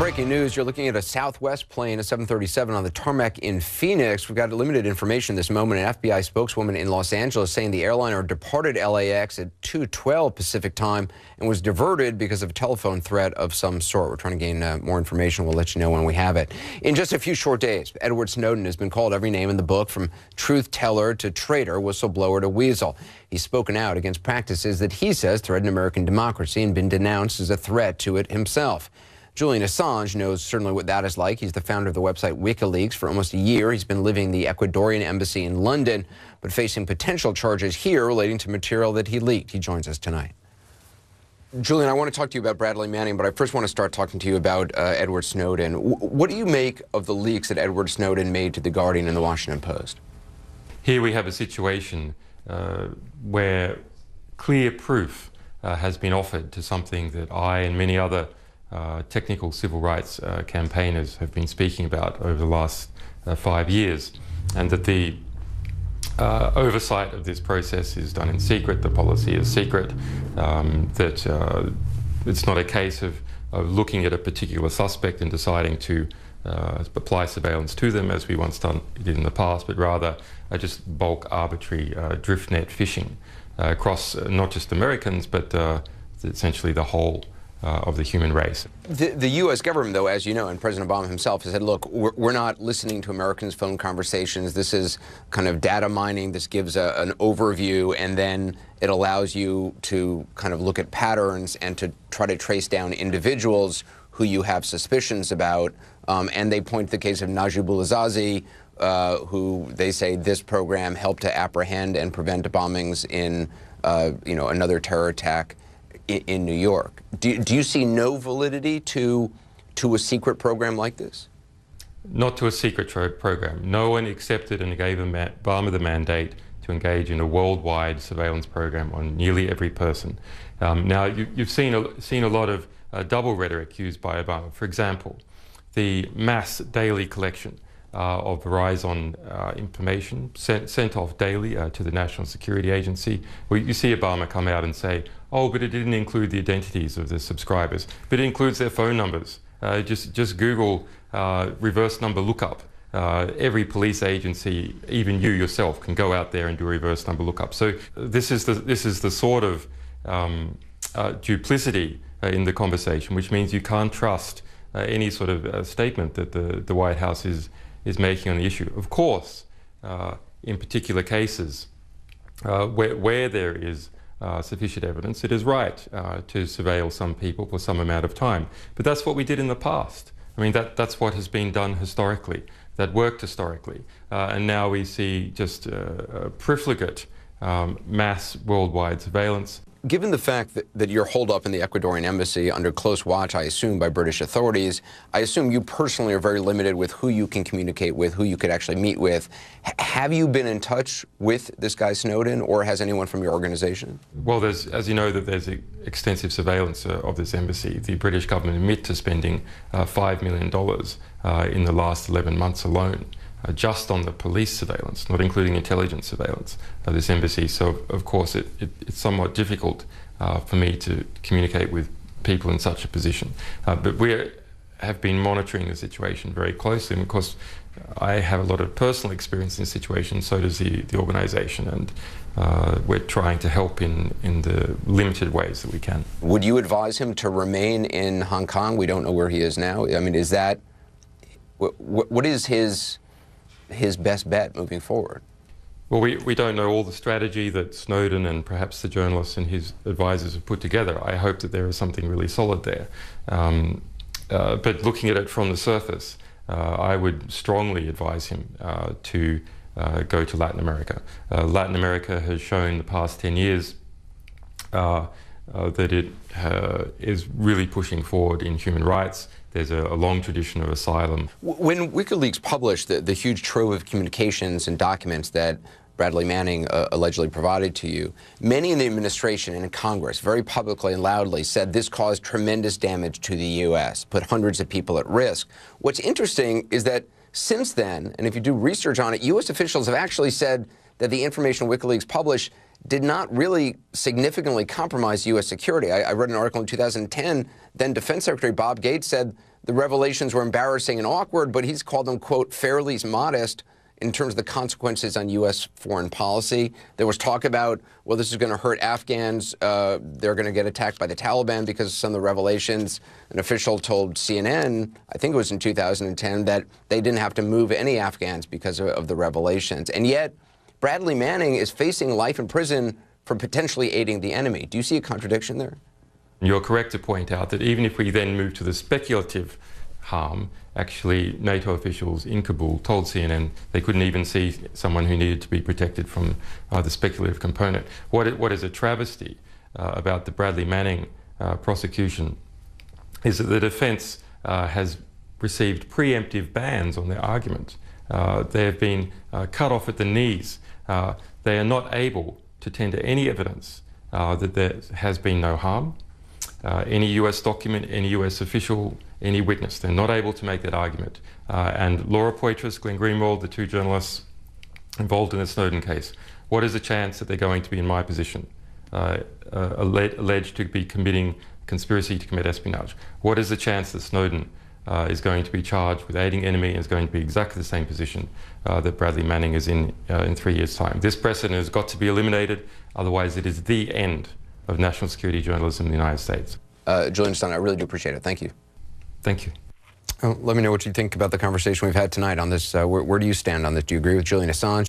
breaking news, you're looking at a Southwest plane, a 737 on the tarmac in Phoenix. We've got limited information this moment. An FBI spokeswoman in Los Angeles saying the airliner departed LAX at 2:12 Pacific time and was diverted because of a telephone threat of some sort. We're trying to gain more information. We'll let you know when we have it. In just a few short days, Edward Snowden has been called every name in the book, from truth teller to traitor, whistleblower to weasel. He's spoken out against practices that he says threaten American democracy and been denounced as a threat to it himself. Julian Assange knows certainly what that is like. He's the founder of the website WikiLeaks. For almost a year, he's been living in the Ecuadorian embassy in London, but facing potential charges here relating to material that he leaked. He joins us tonight. Julian, I want to talk to you about Bradley Manning, but I first want to start talking to you about Edward Snowden. What do you make of the leaks that Edward Snowden made to The Guardian and The Washington Post? Here we have a situation where clear proof has been offered to something that I and many other technical civil rights campaigners have been speaking about over the last 5 years, and that the oversight of this process is done in secret, the policy is secret, that it's not a case of looking at a particular suspect and deciding to apply surveillance to them as we once did in the past, but rather just bulk arbitrary drift net fishing across not just Americans, but essentially the whole of the human race. The U.S. government, though, as you know, and President Obama himself has said, look, we're not listening to Americans' phone conversations. This is kind of data mining. This gives an overview, and then it allows you to kind of look at patterns and to try to trace down individuals who you have suspicions about. And they point to the case of Najib Azazi, who they say this program helped to apprehend and prevent bombings in, another terror attack in New York. Do you see no validity to a secret program like this? Not to a secret program. No one accepted and gave Obama the mandate to engage in a worldwide surveillance program on nearly every person. Now, you've seen a lot of double rhetoric used by Obama. For example, the mass daily collection of Verizon information sent off daily to the National Security Agency, where you see Obama come out and say, oh, but it didn't include the identities of the subscribers, but it includes their phone numbers. Just Google reverse number lookup. Every police agency, even you yourself, can go out there and do a reverse number lookup. So this is the sort of duplicity in the conversation, which means you can't trust any sort of statement that the White House is making on the issue. Of course, in particular cases where there is sufficient evidence, it is right to surveil some people for some amount of time. But that's what we did in the past. I mean, that's what has been done historically, that worked historically. And now we see just profligate mass worldwide surveillance. Given the fact that you're holed up in the Ecuadorian embassy under close watch, I assume, by British authorities, I assume you personally are very limited with who you can communicate with, who you could actually meet with. Have you been in touch with this guy Snowden, or has anyone from your organization? Well, as you know, there's extensive surveillance of this embassy. The British government admit to spending $5 million in the last 11 months alone, just on the police surveillance, not including intelligence surveillance of this embassy. So, of course, it's somewhat difficult for me to communicate with people in such a position. But we have been monitoring the situation very closely, and of course, I have a lot of personal experience in this situation, so does the organization, and we're trying to help in the limited ways that we can. Would you advise him to remain in Hong Kong? We don't know where he is now. I mean, is that, what is his best bet moving forward? Well, we don't know all the strategy that Snowden and perhaps the journalists and his advisors have put together. I hope that there is something really solid there. But looking at it from the surface, I would strongly advise him to go to Latin America. Latin America has shown the past 10 years that it is really pushing forward in human rights. There's a long tradition of asylum. When WikiLeaks published the huge trove of communications and documents that Bradley Manning allegedly provided to you, many in the administration and in Congress very publicly and loudly said this caused tremendous damage to the U.S., put hundreds of people at risk. What's interesting is that since then, and if you do research on it, U.S. officials have actually said that the information WikiLeaks published did not really significantly compromise U.S. security. I read an article in 2010, then Defense Secretary Bob Gates said the revelations were embarrassing and awkward, but he's called them, quote, fairly modest in terms of the consequences on U.S. foreign policy. There was talk about, well, this is going to hurt Afghans. They're going to get attacked by the Taliban because of some of the revelations. An official told CNN, I think it was in 2010, that they didn't have to move any Afghans because of the revelations. And yet, Bradley Manning is facing life in prison for potentially aiding the enemy. Do you see a contradiction there? You're correct to point out that even if we then move to the speculative harm, actually NATO officials in Kabul told CNN they couldn't even see someone who needed to be protected from the speculative component. What is a travesty about the Bradley Manning prosecution is that the defense has received preemptive bans on their argument. They have been cut off at the knees. They are not able to tender any evidence that there has been no harm. Any US document, any US official, any witness, they're not able to make that argument. And Laura Poitras, Glenn Greenwald, the two journalists involved in the Snowden case, what is the chance that they're going to be in my position, alleged to be committing conspiracy to commit espionage? What is the chance that Snowden is going to be charged with aiding enemy and is going to be exactly the same position that Bradley Manning is in 3 years' time? This precedent has got to be eliminated, otherwise it is the end of national security journalism in the United States. Julian Assange, I really do appreciate it. Thank you. Thank you. Let me know what you think about the conversation we've had tonight on this. Where do you stand on this? Do you agree with Julian Assange?